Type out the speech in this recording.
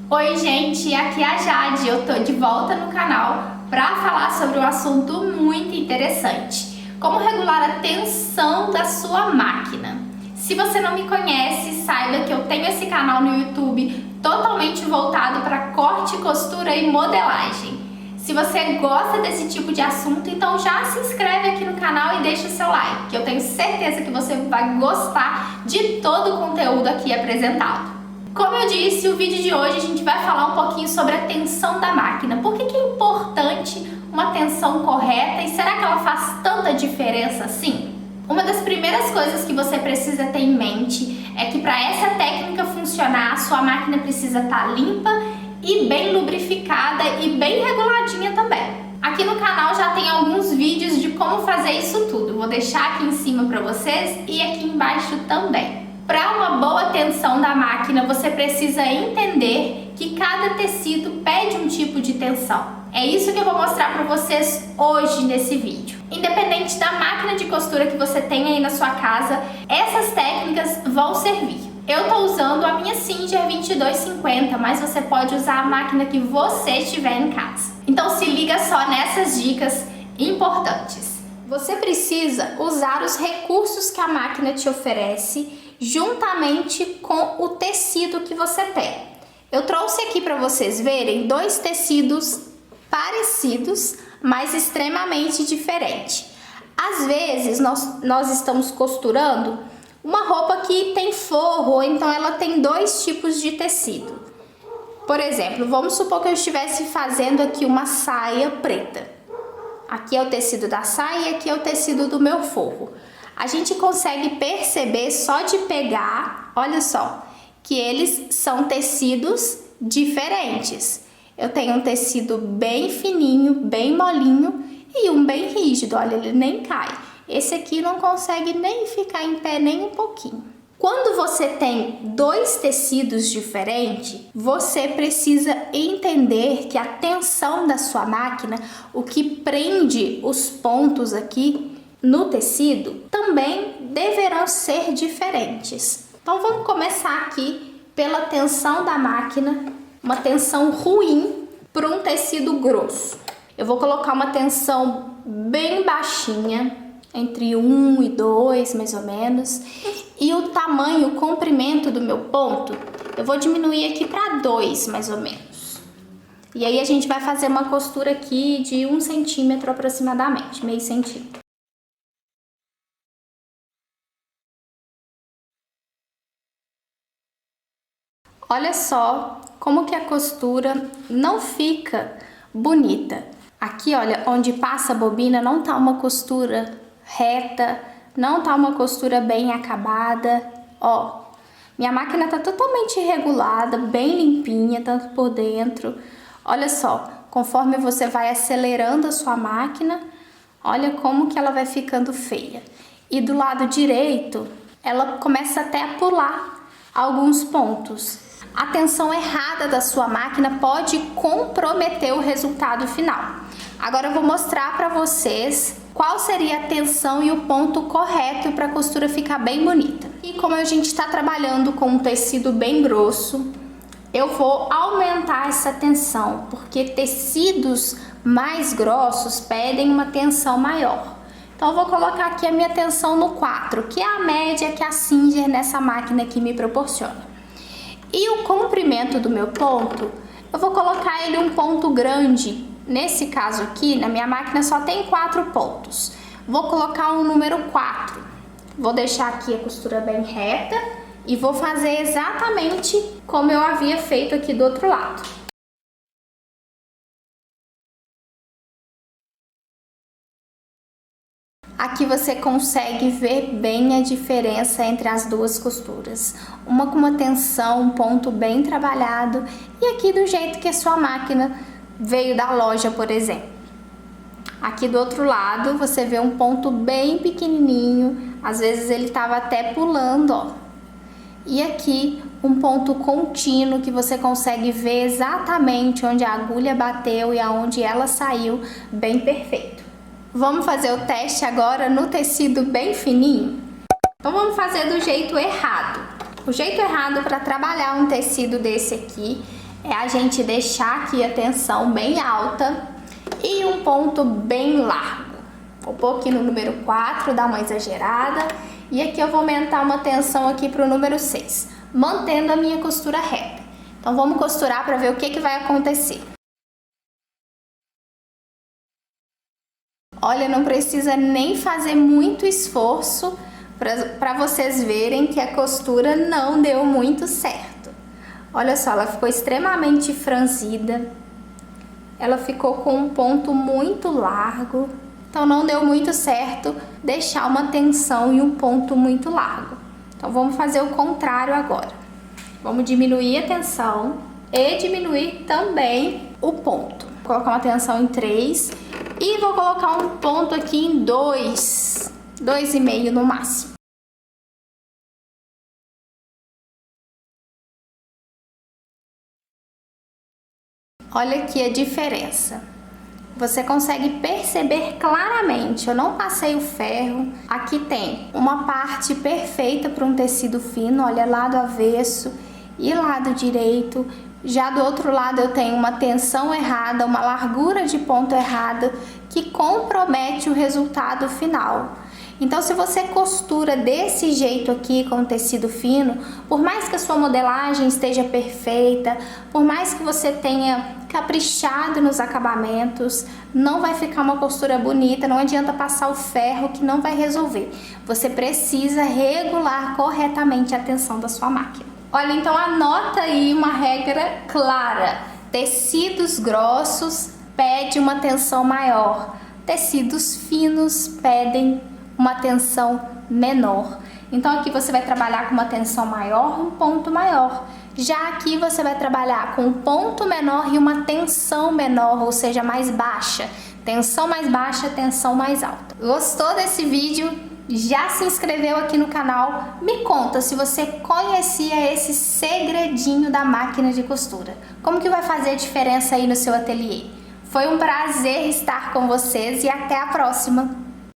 Oi gente, aqui é a Jade, eu tô de volta no canal para falar sobre um assunto muito interessante: como regular a tensão da sua máquina. Se você não me conhece, saiba que eu tenho esse canal no YouTube totalmente voltado para corte, costura e modelagem. Se você gosta desse tipo de assunto, então já se inscreve aqui no canal e deixa o seu like, que eu tenho certeza que você vai gostar de todo o conteúdo aqui apresentado. Como eu disse, o vídeo de hoje a gente vai falar um pouquinho sobre a tensão da máquina. Por que é importante uma tensão correta e será que ela faz tanta diferença assim? Uma das primeiras coisas que você precisa ter em mente é que para essa técnica funcionar, a sua máquina precisa estar limpa e bem lubrificada e bem reguladinha também. Aqui no canal já tem alguns vídeos de como fazer isso tudo. Vou deixar aqui em cima para vocês e aqui embaixo também. Para uma boa tensão da máquina, você precisa entender que cada tecido pede um tipo de tensão. É isso que eu vou mostrar para vocês hoje nesse vídeo. Independente da máquina de costura que você tem aí na sua casa, essas técnicas vão servir. Eu estou usando a minha Singer 2250, mas você pode usar a máquina que você tiver em casa. Então se liga só nessas dicas importantes. Você precisa usar os recursos que a máquina te oferece juntamente com o tecido que você tem. Eu trouxe aqui para vocês verem dois tecidos parecidos, mas extremamente diferentes. Às vezes nós estamos costurando uma roupa que tem forro, ou então ela tem dois tipos de tecido. Por exemplo, vamos supor que eu estivesse fazendo aqui uma saia preta. Aqui é o tecido da saia e aqui é o tecido do meu forro. A gente consegue perceber só de pegar, olha só, que eles são tecidos diferentes. Eu tenho um tecido bem fininho, bem molinho e um bem rígido, olha, ele nem cai. Esse aqui não consegue nem ficar em pé nem um pouquinho. Quando você tem dois tecidos diferentes, você precisa entender que a tensão da sua máquina, o que prende os pontos aqui no tecido, também deverão ser diferentes. Então vamos começar aqui pela tensão da máquina, uma tensão ruim para um tecido grosso. Eu vou colocar uma tensão bem baixinha, entre 1 e 2 mais ou menos, e o tamanho, o comprimento do meu ponto, eu vou diminuir aqui para 2 mais ou menos. E aí a gente vai fazer uma costura aqui de 1 centímetro aproximadamente, meio centímetro. Olha só como que a costura não fica bonita. Aqui, olha, onde passa a bobina não tá uma costura reta, não tá uma costura bem acabada. Ó, minha máquina tá totalmente regulada, bem limpinha, tanto por dentro. Olha só, conforme você vai acelerando a sua máquina, olha como que ela vai ficando feia. E do lado direito, ela começa até a pular alguns pontos. A tensão errada da sua máquina pode comprometer o resultado final. Agora eu vou mostrar para vocês qual seria a tensão e o ponto correto para a costura ficar bem bonita. E como a gente está trabalhando com um tecido bem grosso, eu vou aumentar essa tensão, porque tecidos mais grossos pedem uma tensão maior. Então eu vou colocar aqui a minha tensão no 4, que é a média que a Singer nessa máquina aqui me proporciona. E o comprimento do meu ponto, eu vou colocar ele um ponto grande. Nesse caso aqui, na minha máquina só tem 4 pontos. Vou colocar um número 4. Vou deixar aqui a costura bem reta e vou fazer exatamente como eu havia feito aqui do outro lado. Aqui você consegue ver bem a diferença entre as duas costuras. Uma com uma tensão, um ponto bem trabalhado, e aqui do jeito que a sua máquina veio da loja, por exemplo. Aqui do outro lado você vê um ponto bem pequenininho, às vezes ele estava até pulando, ó. E aqui um ponto contínuo que você consegue ver exatamente onde a agulha bateu e aonde ela saiu, bem perfeito. Vamos fazer o teste agora no tecido bem fininho? Então vamos fazer do jeito errado. O jeito errado para trabalhar um tecido desse aqui é a gente deixar aqui a tensão bem alta e um ponto bem largo. Vou pôr aqui no número 4, dar uma exagerada. E aqui eu vou aumentar uma tensão aqui para o número 6, mantendo a minha costura reta. Então vamos costurar para ver o que vai acontecer. Olha, não precisa nem fazer muito esforço para vocês verem que a costura não deu muito certo. Olha só, ela ficou extremamente franzida. Ela ficou com um ponto muito largo. Então não deu muito certo deixar uma tensão e um ponto muito largo. Então vamos fazer o contrário agora. Vamos diminuir a tensão e diminuir também o ponto. Vou colocar uma tensão em 3 e vou colocar um ponto aqui em 2, 2,5 no máximo. Olha aqui a diferença. Você consegue perceber claramente, eu não passei o ferro. Aqui tem uma parte perfeita para um tecido fino, olha, lado avesso e lado direito. Já do outro lado eu tenho uma tensão errada, uma largura de ponto errada, que compromete o resultado final. Então, se você costura desse jeito aqui com o tecido fino, por mais que a sua modelagem esteja perfeita, por mais que você tenha caprichado nos acabamentos, não vai ficar uma costura bonita, não adianta passar o ferro que não vai resolver. Você precisa regular corretamente a tensão da sua máquina. Olha, então anota aí uma regra clara. Tecidos grossos pedem uma tensão maior, tecidos finos pedem uma tensão menor. Então aqui você vai trabalhar com uma tensão maior, um ponto maior. Já aqui você vai trabalhar com um ponto menor e uma tensão menor, ou seja, mais baixa. Tensão mais baixa, tensão mais alta. Gostou desse vídeo? Já se inscreveu aqui no canal? Me conta se você conhecia esse segredinho da máquina de costura. Como que vai fazer a diferença aí no seu ateliê? Foi um prazer estar com vocês e até a próxima!